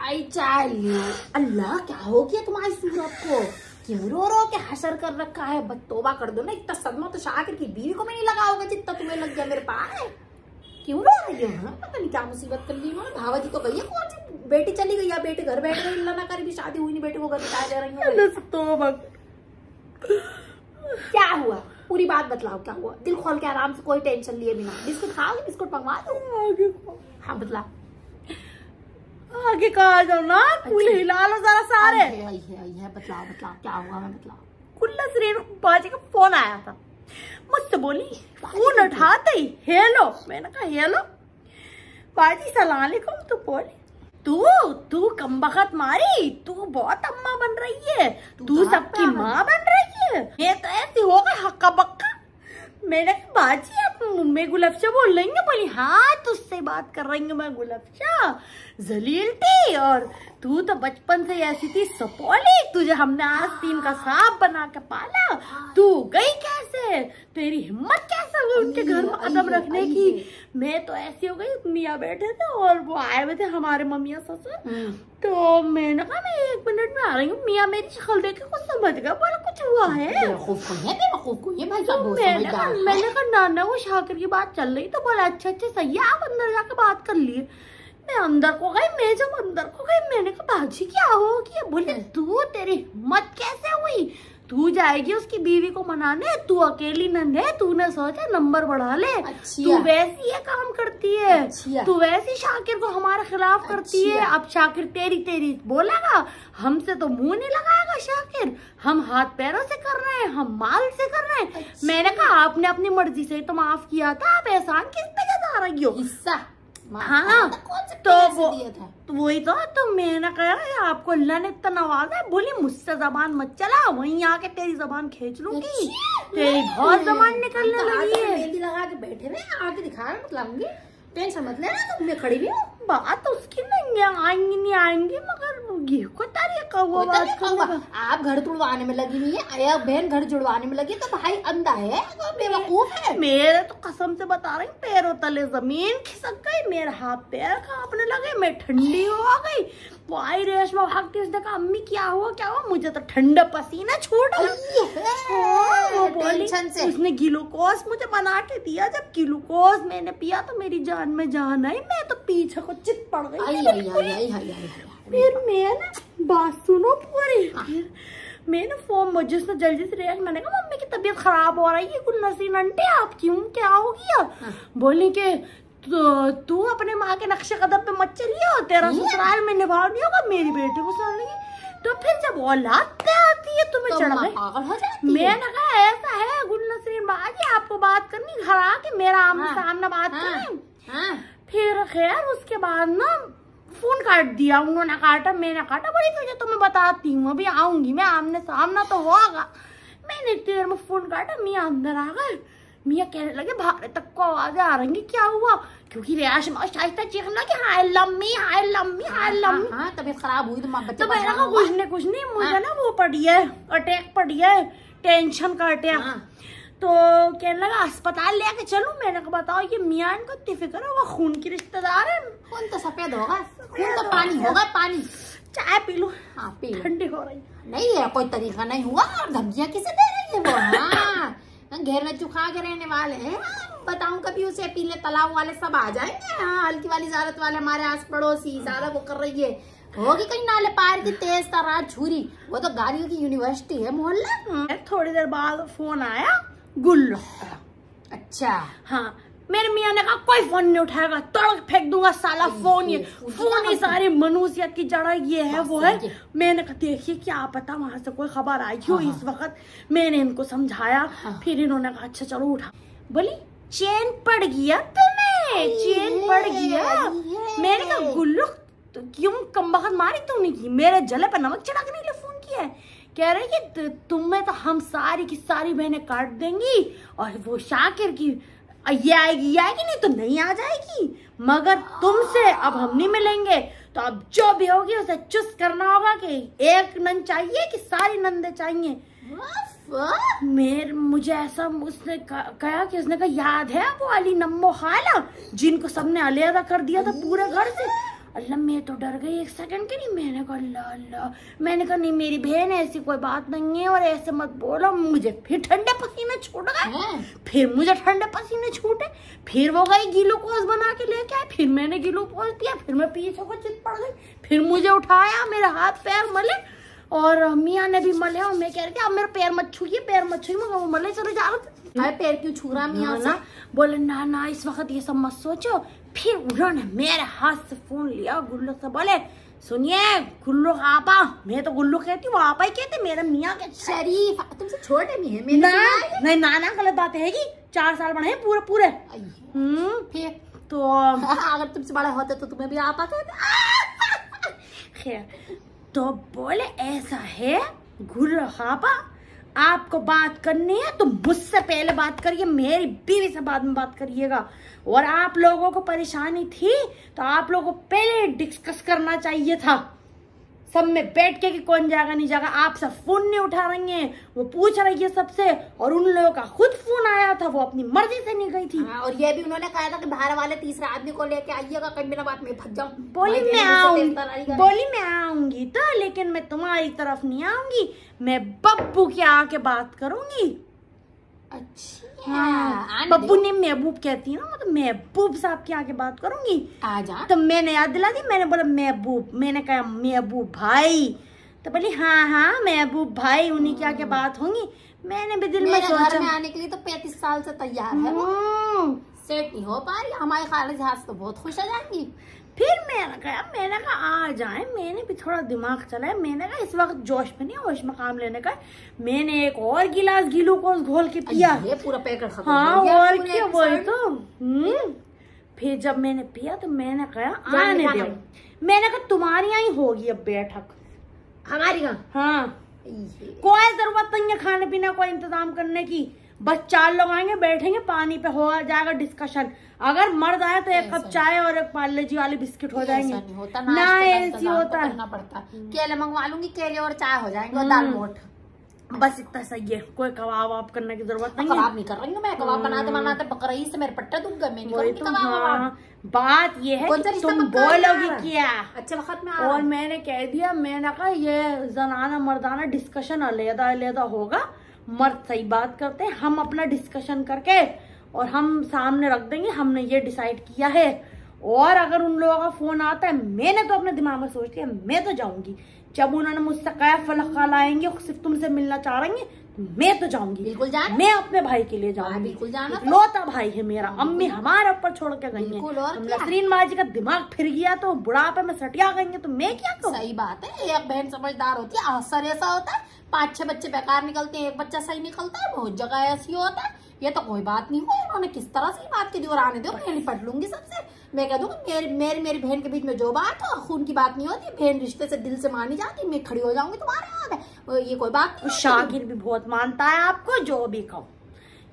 आई चाय लियो। अल्लाह क्या हो गया तुम्हारी सूरत को, क्यों रो रो के हसर कर रखा है? बस तौबा कर दो ना, इतना सदमा तो शाकिर की बीवी को भी नहीं लगा होगा जितना तुम्हें लग गया मेरे पास। क्यों रो रही हो? पता नहीं क्या मुसीबत कर ली उन्होंने। भावा जी तो गई है, कौन सी बेटी चली गई है, बेटे घर बैठ गई, अल्लाह ना करे भी शादी हुई नहीं, बेटे को घर बिताया जा रही हूँ। क्या हुआ? पूरी बात बतलाओ, क्या हुआ? दिल खोल के आराम से, कोई टेंशन लिए बिना। बिस्कुट खाओगे? बिस्कुट मंगवा दो। हाँ बतला, आगे कहा जाओ ना, कुल हिला लो जरा सारे। आई है, बतलाओ क्या हुआ? मैं बतलाओ। कुल्ला सरीन बाजी का फोन आया था, मुझसे बोली, फोन उठाते ही हेलो। मैंने कहा हेलो बाजी सलाम अलैकुम। तो बोली तू कमबख्त मारी, तू बहुत अम्मा बन रही है, तू सबकी माँ बन रही है। ये तो ऐसी हो गई हक्का बक्का। मैंने कहा बाजी आप मुम्मे गुलफशा बोल रही है? बोली हाँ तुझसे बात कर रही हूँ मैं गुलफशा, जलील थी और तू तो बचपन से ऐसी थी सपोली, तुझे हमने आस्तीन का सांप बना के पाला, तू गई कैसे? तेरी हिम्मत कैसे हुई उनके घर में कदम रखने की? मैं तो ऐसी हो गई, मियाँ बैठे थे और वो आए हुए थे हमारे मम्मिया ससुर। तो मैंने कहा मैं 1 मिनट में आ रही हूँ। मियाँ मेरी शक्ल देख के कुछ समझ गया, बोला कुछ हुआ है। मैंने कहा नाना वो शाकिर की बात चल रही, तो बोला अच्छा सही है, आप अंदर जाकर बात कर लिए। मैं अंदर को गई, मैं जब अंदर को गई मैंने कहा बाजी क्या हो गया? बोले तू तेरी हिम्मत कैसे हुई? तू जाएगी उसकी बीवी को मनाने, तू अकेली नंदे, तूने सोचा नंबर बढ़ा ले। तू वैसी ये काम करती है, तू वैसी शाकिर को हमारे खिलाफ करती है। अब शाकिर तेरी बोलेगा, हमसे तो मुंह नहीं लगाएगा शाकिर, हम हाथ पैरों से कर रहे हैं, हम माल से कर रहे हैं। मैंने कहा आपने अपनी मर्जी से तो माफ किया था, आप एहसान किस पे जता रही हो? हिस्सा हाँ तो वही तो मैंने कहा आपको अल्लाह ने इतना नवाजा है। बोली मुझसे जबान मत चला, वहीं आके तेरी जबान खींच लूंगी, तेरी बहुत जबान निकलने लगी है। मेहंदी लगा के बैठे रहे, आके दिखा मतलब टेंशन मत लेना, तुम मैं खड़ी भी हूँ। बात उसकी नहीं आएंगी नहीं आएंगी, मगर ये को तरीका हुआ बात। आप घर तुड़वाने में लगी हुई है, बहन घर जुड़वाने में लगी, तो भाई अंधा है, बेवकूफ है। मेरे तो कसम से बता रही, पैरों तले जमीन खिसक गई, मेरे हाथ पैर कांपने लगे, मैं ठंडी हो गई। वो आई रेशमा भागती, उसने कहा अम्मी क्या हुआ? मुझे तो ठंडा पसीना छूट गया। उसने ग्लूकोज मुझे बना के दिया, जब ग्लूकोज मैंने पिया तो मेरी जान में जान आई, मैं तो पीछे को चित पड़ गई। फिर मैं ना बात सुनो पूरी, फिर मैंने फोन जिसने जल्दी से रिएक्ट, मैंने कहा मम्मी की तबीयत खराब हो रही है, कुछ नसीन आंटी आप क्यों, क्या हो गया? बोली के तू अपने माँ के नक्शे कदम पे मत चलिए, तेरा ससुराल में निभा नहीं होगा, मेरी बेटी को सुन लगी। तो फिर जब औलाद आती है तुम्हें चढ़ गई। मैंने कहा ऐसा है गुलनसरीन बाजी, आपको बात करनी, घर आके मेरा आमने सामने बात करें। फिर खैर उसके बाद ना फोन काट दिया, उन्होंने काटा, मैंने काटा। बोली तुझे तो मैं बताती हूँ, अभी आऊंगी मैं, आमने सामना तो होगा। मैंने इतनी देर में फोन काटा, मियाँ अंदर आ गए। मियाँ कहने लगे भारे तक को आवाजें आ रही, क्या हुआ? क्योंकि रेशमा शाइस्ता चीखने लगी हाय लम्मी हाय लम्मी हाय लम्मी। हाँ तबीयत खराब हुई तो माँ बच्चे। तो मैंने कहा कुछ नहीं मुझे ना वो पड़ी है, अटैक पड़ी है, टेंशन का अटैक। तो कहने लगा अस्पताल लेके चलूं। मैंने कहा बताओ ये मियाँ इनको इतनी फिक्र है, वो खून की रिश्तेदार है। खून तो सफेद होगा, खून तो पानी होगा, पानी। चाय पी लो। हाँ पी लो, ठंडी हो रही नहीं है, कोई तरीका नहीं हुआ। और धमकियाँ किसे दे रही है वो? हाँ घेर में चुका के रहने वाले हैं। बताऊं कभी उसे पीले तालाब वाले सब आ जाएंगे। हाँ हल्की वाली जारत वाले हमारे आस पड़ोसी ज्यादा वो कर रही है, होगी कहीं नाले पार की तेज तरार छुरी। वो तो गाड़ियों की यूनिवर्सिटी है मोहल्ला। थोड़ी देर बाद फोन आया गुल्लू का। अच्छा हाँ, मेरे मियाँ ने कहा कोई फोन नहीं उठाएगा, तड़क फेंक दूंगा साला फोन। ये फोन ही सारी मनुष्यत की जड़ ये है वो है। मैंने कहा देखिए क्या पता वहां से कोई खबर आई हो इस वक्त। मैंने इनको समझाया, फिर इन्होंने कहा अच्छा चलो उठा। बोली चैन पड़ गया तुम्हें, चैन पड़ गया। मैंने कहा गुल्लू तो क्यों कमबख्त मारी तूने की, मेरे जले पर नमक चढ़ाने के लिए फोन किया है? कह रही है तुम्हें तो हम सारी की सारी बहनें काट देंगी, और वो शाकिर की ये आएगी नहीं तो नहीं आ जाएगी, मगर तुमसे अब हम नहीं मिलेंगे। तो अब जो भी होगी उसे चुस्त करना होगा कि एक नंद चाहिए कि सारी नंदे चाहिए। मुझे ऐसा उसने कहा कि उसने कहा याद है वो वाली नम्मो खाला जिनको सबने अलहदा कर दिया था पूरे घर से, अल्लाह मैं तो डर गई 1 सेकंड के लिए। मैंने कहा अल्लाह अल्लाह, मैंने कहा नहीं मेरी बहन ऐसी कोई बात नहीं है और ऐसे मत बोलो। मुझे फिर ठंडे पसीने छूट गए, फिर मुझे ठंडे पसीने छूटे, फिर वो गई ग्लूकोज बना के लेके आए, फिर मैंने ग्लूकोज दिया, फिर मैं पीछे को चित पड़ गई, फिर मुझे उठाया, मेरे हाथ पैर मले और मियाँ ने भी मले और मैं कह रही थी अब मेरे पैर मत छूइए, पैर मत छूइए, मगर वो मले चले जा रहे थे। पैर क्यों छू रहा मियाँ से? बोले ना ना इस वक्त ये सब मत सोचो। फिर उन्होंने मेरे हाथ से फोन लिया, गुल्लू से बोले सुनिए गुल्लू आपा, मैं तो गुल्लू कहती हूँ, आपा ही कहते, मेरे मियाँ के शरीफ तुमसे छोटे भी है। नहीं ना गलत बात है कि 4 साल बड़े हैं पूरे पूरे। फिर तो अगर तुमसे बड़ा होते तो तुम्हें भी आपा कहते। खैर तो बोले ऐसा है गुल्लू आपा, आपको बात करनी है तो मुझसे पहले बात करिए, मेरी बीवी से बाद में बात करिएगा। और आप लोगों को परेशानी थी तो आप लोगों को पहले डिस्कस करना चाहिए था, सब में बैठ के कि कौन जाएगा नहीं जाएगा। आप सब फोन नहीं उठा रही हैं, वो पूछ रही है सबसे, और उन लोगों का खुद फोन आया था, वो अपनी मर्जी से नहीं गई थी। और ये भी उन्होंने कहा था कि बाहर वाले तीसरे आदमी को लेके आइएगा, कहीं बिना बात में फंस जाऊं। बोली मैं आऊंगी तो, लेकिन मैं तुम्हारी तरफ नहीं आऊंगी, मैं बब्बू के आके बात करूंगी। अच्छा हाँ, बब्बू ने महबूब कहती है ना, मतलब महबूब साहब के आके बात करूंगी। आजा। तो मैंने याद दिला दी, मैंने बोला महबूब, मैंने कहा महबूब भाई, तो बोली हाँ महबूब भाई, उन्हीं के आके बात होंगी। मैंने भी दिल में सोचा घर में आने के लिए तो 35 साल से तैयार है वो, सेट नहीं हो पा रही। हमारे खालिद हाथ तो बहुत खुश हो जाएंगी। फिर मैंने कहा आ जाए, मैंने भी थोड़ा दिमाग चलाया, मैंने कहा इस वक्त जोश में नहीं, होश में काम लेने का। मैंने एक और गिलास ग्लूकोज घोल के पिया, ये पूरा पैकेट खत्म हाँ हो गया। और क्या वही तो। फिर जब मैंने पिया तो मैंने कहा आने दो, मैंने कहा तुम्हारी यहाँ होगी अब बैठक, हमारी कहाँ? हाँ कोई जरूरत नहीं है खाने पीने को इंतजाम करने की, बस 4 लोग आएंगे बैठेंगे, पानी पे हो जाएगा डिस्कशन। अगर मर्द आए तो 1 कप चाय और 1 पार्ले जी वाले बिस्किट हो जाएंगे। नहीं होता ना ऐसी होता है, करना पड़ता। केले मंगवा लूंगी, केले और चाय हो जाएंगे और दाल मोठ, बस इतना सही है। कोई कबाब आप करने की जरूरत नहीं है। कबाब नहीं कर रही हूँ मैं, कबाब बनाते बकरई से मेरे पट्टे दुख गए, मैं नहीं करूंगी कबाब। हाँ, बात ये है कि तुम बोलोगी क्या अच्छे वक्त में। और मैंने कह दिया, मैंने कहा ये जनाना मर्दाना डिस्कशन अलग होगा, मर्द सही बात करते हैं, हम अपना डिस्कशन करके और हम सामने रख देंगे, हमने ये डिसाइड किया है। और अगर उन लोगों का फोन आता है, मैंने तो अपने दिमाग में सोच लिया मैं तो जाऊंगी। जब उन्होंने मुझसे कहा फलक लाएंगे, सिर्फ तुमसे मिलना चाह रही है, मैं तो जाऊंगी, बिल्कुल जाना। मैं अपने भाई के लिए जाऊंगी, बिल्कुल जाना। लौता भाई है मेरा, अम्मी हमारे ऊपर छोड़ के गई है। नसरीन माँ जी का दिमाग फिर गया तो बुढ़ापे में सटिया गई तो मैं क्या करूं? सही बात है, एक बहन समझदार होती है। अक्सर ऐसा होता है 5-6 बच्चे बेकार निकलते हैं, एक बच्चा सही निकलता है, बहुत जगह ऐसी होता है। ये तो कोई बात नहीं हुई, उन्होंने किस तरह से बात की, और आने दो, मैं निपट लूंगी सबसे। मैं कह दूंगी मेरी बहन के बीच में जो बात हो, खून की बात नहीं होती, बहन रिश्ते से दिल से मानी जाती, मैं खड़ी हो जाऊंगी तुम्हारे आगे, ये कोई बात नहीं। शाकिर भी बहुत मानता है आपको, जो भी कहो।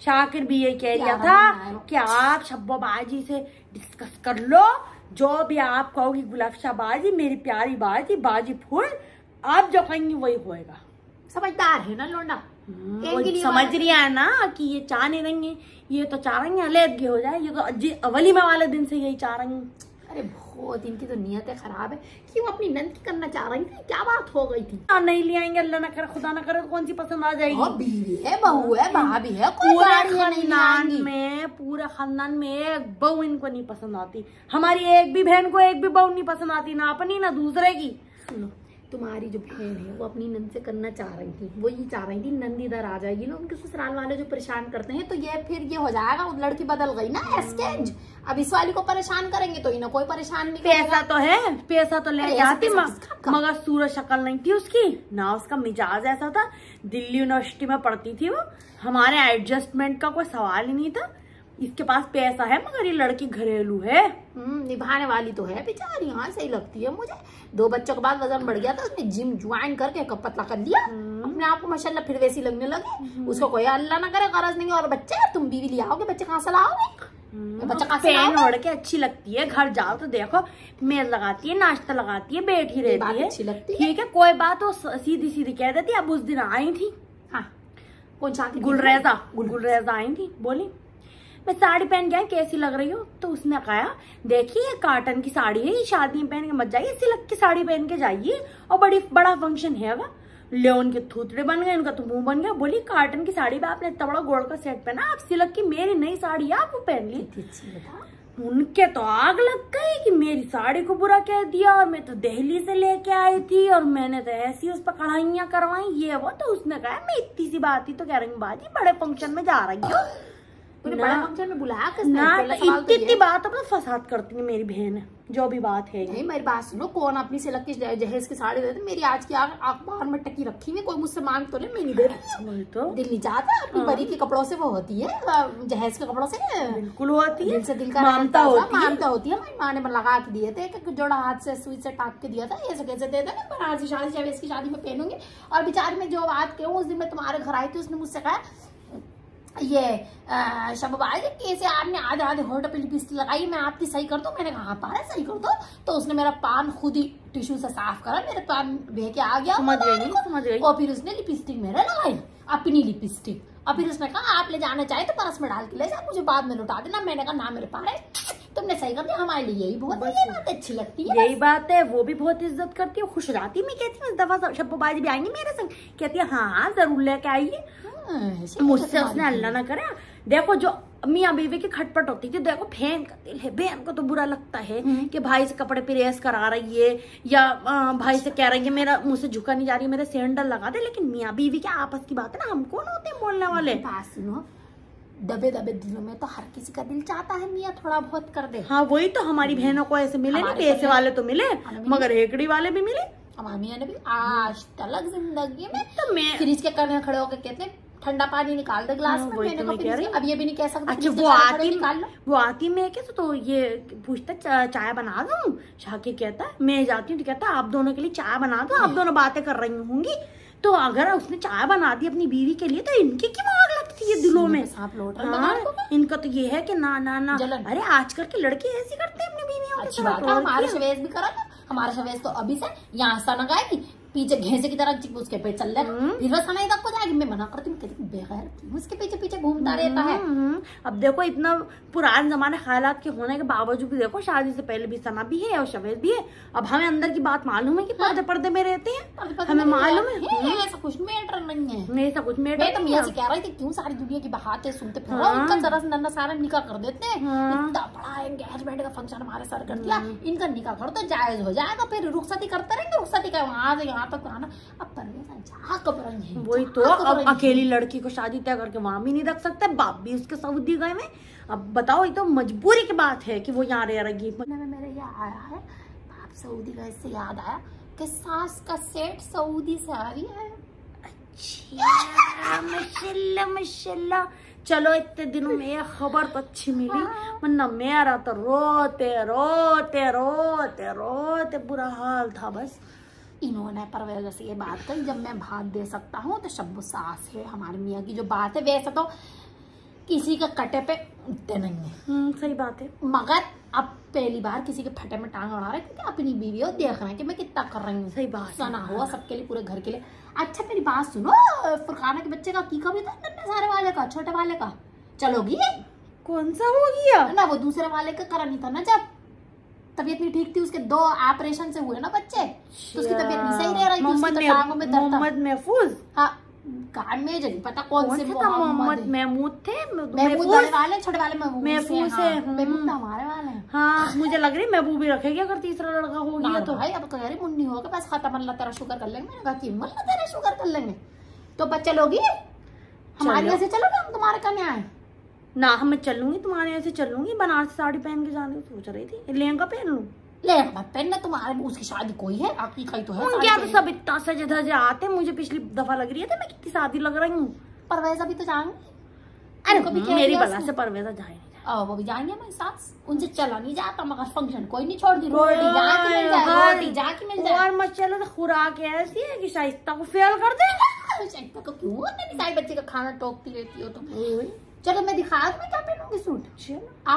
शाकिर भी ये कह रहा था कि आप शब्बोबाजी से डिस्कस कर लो, जो भी आप कहोगी गुलाबशाह बाजी, मेरी प्यारी बाजी, बाजी फूल, आप जो कहेंगी वही होएगा। समझदार है ना लोंडा, समझ रही है ना कि ये चाह नहीं रही है, ये तो चाह रही है अलग हो जाए, ये तो वलीमा वाले दिन से यही चाह रही है। अरे बहुत, इनकी तो नीयत खराब है कि वो अपनी नंद की करना चाह रही थी, क्या बात हो गई थी? नहीं ले आएंगे, अल्लाह ना करे, खुदा ना करे, तो कौन सी पसंद आ जाएगी? बीवी है, बहू है, भाभी है, पूरे खानदान में एक बहू इनको नहीं पसंद आती। हमारी एक भी बहन को एक भी बहू नहीं पसंद आती, ना अपनी ना दूसरे की। सुनो, तुम्हारी जो बहन है वो अपनी नंद से करना चाह रही थी, वो ये चाह रही थी नंद इधर आ जाएगी ना, उनके ससुराल वाले जो परेशान करते हैं, तो ये फिर ये हो जाएगा, वो लड़की बदल गई ना एक्सचेंज। अब इस वाली को परेशान करेंगे तो इन्हें कोई परेशान नहीं करेगा। पैसा तो है, पैसा तो ले जाती, मगर सूरत शक्ल नहीं थी उसकी, ना उसका मिजाज ऐसा था। दिल्ली यूनिवर्सिटी में पढ़ती थी वो, हमारे एडजस्टमेंट का कोई सवाल ही नहीं था। इसके पास पैसा है मगर ये लड़की घरेलू है, निभाने वाली तो है बेचारी। हाँ सही लगती है मुझे। 2 बच्चों के बाद वजन बढ़ गया था, उसने जिम ज्वाइन करके पतला कर लिया अपने आप को, माशाल्लाह फिर वैसी लगने लगे। उसको कोई अल्लाह ना करे गरज नहीं। और बच्चे, तुम बीवी ले आओगे, बच्चे कहाँ से लाओगे? पेन ओढ़ के अच्छी लगती है, घर जाओ तो देखो मेज लगाती है, नाश्ता लगाती है, बैठी रहती है, अच्छी लगती है। ठीक है कोई बात हो, सीधी सीधी कह देती। अब उस दिन आई थी, हाँ कौन सा? गुलरेजा आई थी, बोली मैं साड़ी पहन के आई, कैसी लग रही हो? तो उसने कहा देखिए ये कॉटन की साड़ी है, ये शादी में पहन के मत जाइए, सिल्क की साड़ी पहन के जाइए और बड़ा फंक्शन है। ले उनके थूथड़े बन गए, उनका तो मुंह बन गया। बोली कॉटन की साड़ी में आपने इतना बड़ा गोल्ड का सेट पहना, आप सिल्क की मेरी नई साड़ी आप वो पहन ली। उनके तो आग लग गई कि मेरी साड़ी को बुरा कह दिया, और मैं तो दिल्ली से लेके आई थी और मैंने तो ऐसी उस पर कढ़ाइयां करवाई ये वो। तो उसने कहा मैं इतनी सी बात थी तो कह रही हूँ बाजी बड़े फंक्शन में जा रही हूँ, बड़ा फंक्शन में बुलाया ना, तो इतनी बात अपना फसाद करती है मेरी बहन, जो भी बात है। नहीं मेरी बात सुनो, कौन अपनी सिल्क की जहेज की साड़ी देते? मेरी आज की अखबार में टकी रखी हुई, कोई मुझसे मांग तो नहीं, मैं नहीं दे रही। तो दिल्ली जाता अपनी परी के कपड़ों से वो होती है, जहेज के कपड़ों से बिल्कुल होती है, दिल से दिल का मानता होती है। मेरी माँ ने लगा के दिए थे, एक जोड़ा हाथ से सुई से टाक के दिया था, ऐसे कैसे दे देना बनारसी शादी जहेज की शादी में पहनूंगी। और बेचारी में जो बात कहूँ, उस दिन मैं तुम्हारे घर आई थी, उसने मुझसे कहा ये शबबाज कैसे आपने आधे आधे होठ पे लिपस्टिक लगाई, मैं आपकी सही कर दूं? मैंने कहा हाँ पारा सही कर दो। तो उसने मेरा पान खुद ही टिश्यू से साफ करा, मेरे पान बह के आ गया, समझ गई। और फिर उसने लिपस्टिक मेरे लगाई, अपनी लिपस्टिक। और फिर उसने कहा आप ले जाना चाहे तो परस में डाल के ले जा, मुझे बाद में लौटा देना। मैंने कहा ना मेरे पारे, तुमने सही कर दिया, हमारे लिए यही बहुत बात अच्छी लगती है। यही बात है, वो भी बहुत इज्जत करती है, खुश रहती है। मैं कहती हूँ इस दफा शब्बोबाजी भी आएंगी मेरे संग, कहती है हाँ जरूर लेके आइए। मुझसे उसने अल्लाह ना करे। देखो जो मियाँ बीवी की खटपट होती थी, देखो बहन का दिल है, बहन को तो बुरा लगता है कि भाई से कपड़े प्रेस करा रही है या भाई से कह रही है मेरा मुंह से झुका नहीं जा रही, मेरे सैंडल लगा दे। लेकिन मियाँ बीवी के आपस की बात है ना, हम कौन होते हैं बोलने वाले। बात सुनो, दबे दबे दिलों में तो हर किसी का दिल चाहता है मियाँ थोड़ा बहुत कर दे। हाँ वही तो, हमारी बहनों को ऐसे मिले नहीं, पैसे वाले तो मिले मगर हेकड़ी वाले भी मिले। हमारी मियाँ ने भी आज तक जिंदगी में तो मैं फ्रिज के करने खड़े होकर कहते हैं ठंडा पानी निकाल दे ग्लास में। मैंने कहा अब ये भी नहीं कह सकता। अच्छा वो आती मैं कैसे तो ये पूछता चाय बना दूं, शाकिर कहता मैं जाती हूँ तो कहता आप दोनों के लिए चाय बना दो, आप दोनों बातें कर रही होंगी। तो अगर उसने चाय बना दी अपनी बीवी के लिए तो इनकी क्यों आग लगती है दिलों में? इनका तो ये है कि ना ना ना, अरे आजकल के लड़के ऐसे करते हैं अपनी बीवियों के साथ। हमारे शवेज भी करा था, हमारा शवेज तो अभी से यहाँ सन गाएगी, पीछे घेसे की तरह उसके पे चल रहा फिर वो समय तक को जाएगी। मैं मना करती हूँ, कहती बेगैर क्यों उसके पीछे पीछे घूमता रहता है। अब देखो इतना पुराने जमाने ख्यालात के होने के बावजूद भी देखो शादी से पहले भी सना भी है और शवेज भी है। अब हमें अंदर की बात मालूम है कि पर्दे पर्दे में रहते हैं, हमें मालूम है ऐसा कुछ मैटर नहीं है। नहीं ऐसा कुछ मैटर। मैं तो मियां से कह रही थी क्यों सारी दुनिया की बातें सुनते फिर इनका जरा सा नन्ना सारा निकाह कर देते हैं। इतना बड़ा एंगेजमेंट का फंक्शन हमारे सर कर दिया, इनका निकाह कर तो जायज हो जाएगा, फिर रुखसती करते रहेंगे। रुखसती का वहां से यहाँ तक आना, वही तो। अब अकेली लड़की को शादी तय करके वहां भी नहीं रख सकते, बाप भी उसके सऊदी गए में। अब बताओ ये तो मजबूरी की बात है कि वो यहाँ रह रही। मेरे यहाँ आया है बाप सऊदी गए से याद आया कि सास का सेट सऊदी से आ रही है। अच्छा माशाल्लाह माशाल्लाह। चलो इतने दिनों में यह खबर तो अच्छी मिली, वरना मेरा तो रोते रोते रोते रोते बुरा हाल था। बस इन्होंने परवेज से ये बात कही जब मैं भात दे सकता हूँ तो शब्बो सास है हमारे मियाँ की जो बात है, वैसे तो किसी का कटे पे उठते नहीं है। सही बात है, मगर अब पहली बार किसी के फटे में टांग अड़ा रहे क्योंकि अपनी बीवी हो देख रहे हैं कि मैं कितना कर रही हूँ। सही बात सना हुआ सबके लिए, पूरे घर के लिए। अच्छा मेरी बात सुनो, फुरखाना के बच्चे का की खबर था नन्हे सारे वाले का, छोटे वाले का चलोगी? कौन सा हो गया ना, वो दूसरे वाले का करा नहीं था ना, जब तबीयत नहीं ठीक थी उसके, 2 ऑपरेशन से हुए ना बच्चे, तो उसकी तबीयत नहीं सही रह रही थी, उसकी टांगों में दर्द था। मोहम्मद महफूज, हाँ कान में नहीं पता कौन से मोहम्मद महमूद थे, महमूद वाले छोटे वाले महफूज है, महमूद हमारे वाले हैं। हाँ मुझे लग रही महबूब ही रखेगी अगर तीसरा लड़का हो गया तो। भाई अब कह रही मुन्नी होगा बस खत्म, अल्लाह तेरा शुक्र कर लेंगे। मैंने कहा कि अल्लाह तेरा शुक्र कर लेंगे। तो बच्चे लोगी हमारे यहाँ से चलोगे, हम तुम्हारे कन्या आए ना, हम चलूंगी तुम्हारे यहाँ से चलूंगी, बनारसी साड़ी पहन के जाने की सोच रही थी, लहंगा पहन लूं। लहंगा मत पहनना, तुम्हारे उसकी शादी कोई है, आपकी कहीं तो है। उनके यहाँ तो सब इतना सजे धजे आते, मुझे पिछली दफा लग रही है मैं कितनी शादी लग रही हूँ। परवेज अभी तो जाएंगे, अरे मेरी बला से परवेजा जाए वो भी जाएंगे हमारे साथ, उनसे चला नहीं जाता मगर फंक्शन कोई नहीं छोड़ दी, रोटी जाके मिल जाए, रोटी जाके मिल जाए। और मचलो तो खुराक ऐसी है कि शाइस्ता को फेल कर दे। शाइस्ता को क्यों अपने बच्चे का खाना टोकती रहती हो तुम। चलो मैं दिखा दूं मैं क्या पहनूंगी सूट। चलो आ